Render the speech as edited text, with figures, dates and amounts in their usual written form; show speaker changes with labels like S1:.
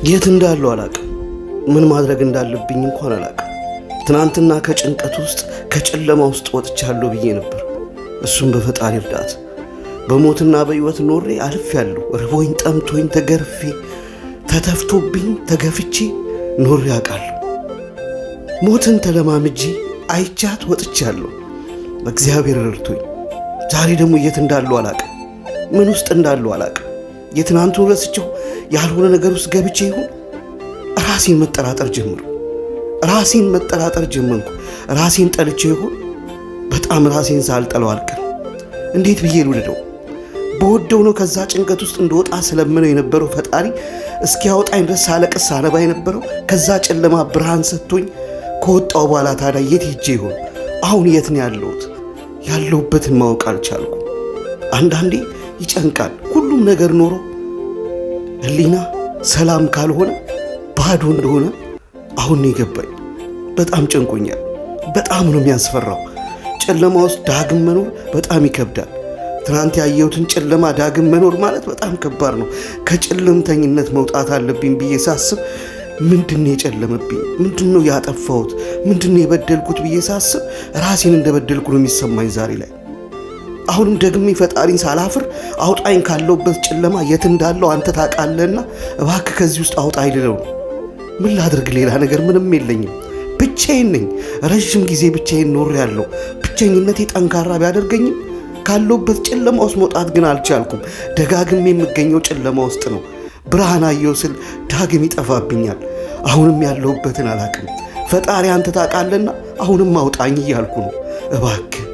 S1: የት እንዳለው አላቅም። ምን ማድረግ እንዳለብኝ እንኳን አላቅም። ትናንትና ከጭንቀት ውስጥ ከጨለማ ውስጥ ወጥቻለሁ ብዬ ነበር። እሱም በፈጣሪ እርዳታ በሞትና በሕይወት ኖሬ አልፌያለሁ። ርቦኝ ጠምቶኝ ተገርፌ ተተፍቶብኝ ተገፍቼ ኖሬ አውቃለሁ። ሞትን ተለማምጄ አይቻት ወጥቻለሁ። እግዚአብሔር ረድቶኝ ዛሬ ደግሞ የት እንዳለው አላቅም። ምን ውስጥ እንዳለው አላቅም። የትናንቱን ረስቼው ያልሆነ ነገር ውስጥ ገብቼ ይሁን ራሴን መጠራጠር ጀመርኩ። ራሴን ጠልቼ ይሁን በጣም ራሴን ሳልጠለው አልቀር። እንዴት ብዬ ልውደደው? በወደው ነው ከዛ ጭንቀት ውስጥ እንደወጣ ስለምነው የነበረው ፈጣሪ እስኪያወጣኝ ድረስ ሳለቅስ ሳነባ የነበረው ከዛ ጨለማ ብርሃን ሰጥቶኝ ከወጣው በኋላ ታዲያ የት ሄጄ ይሆን? አሁን የት ነው ያለሁት? ያለሁበትን ማወቅ አልቻልኩም። አንዳንዴ ይጨንቃል። ሁሉም ነገር ኖሮ ህሊና ሰላም ካልሆነ ባዶ እንደሆነ አሁን ነው የገባኝ። በጣም ጨንቆኛል። በጣም ነው የሚያስፈራው። ጨለማ ውስጥ ዳግም መኖር በጣም ይከብዳል። ትናንት ያየሁትን ጨለማ ዳግም መኖር ማለት በጣም ከባድ ነው። ከጨለምተኝነት መውጣት አለብኝ ብዬ ሳስብ ምንድነው የጨለመብኝ? ምንድነው ያጠፋሁት? ምንድነው የበደልኩት ብዬ ሳስብ ራሴን እንደበደልኩ ነው የሚሰማኝ ዛሬ ላይ። አሁንም ደግሜ ፈጣሪን ሳላፍር አውጣኝ ካለውበት ጨለማ የት እንዳለው አንተ ታውቃለህና እባክህ ከዚህ ውስጥ አውጣኝ ልለው ነው። ምን ላድርግ? ሌላ ነገር ምንም የለኝም። ብቻዬን ነኝ። ረዥም ጊዜ ብቻዬን ኖሬያለሁ። ብቸኝነቴ ጠንካራ ቢያደርገኝም ካለውበት ጨለማ ውስጥ መውጣት ግን አልቻልኩም። ደጋግሜ የምገኘው ጨለማ ውስጥ ነው። ብርሃን አየሁ ስል ዳግም ይጠፋብኛል። አሁንም ያለሁበትን አላቅም። ፈጣሪ አንተ ታውቃለህና አሁንም አውጣኝ እያልኩ ነው። እባክህ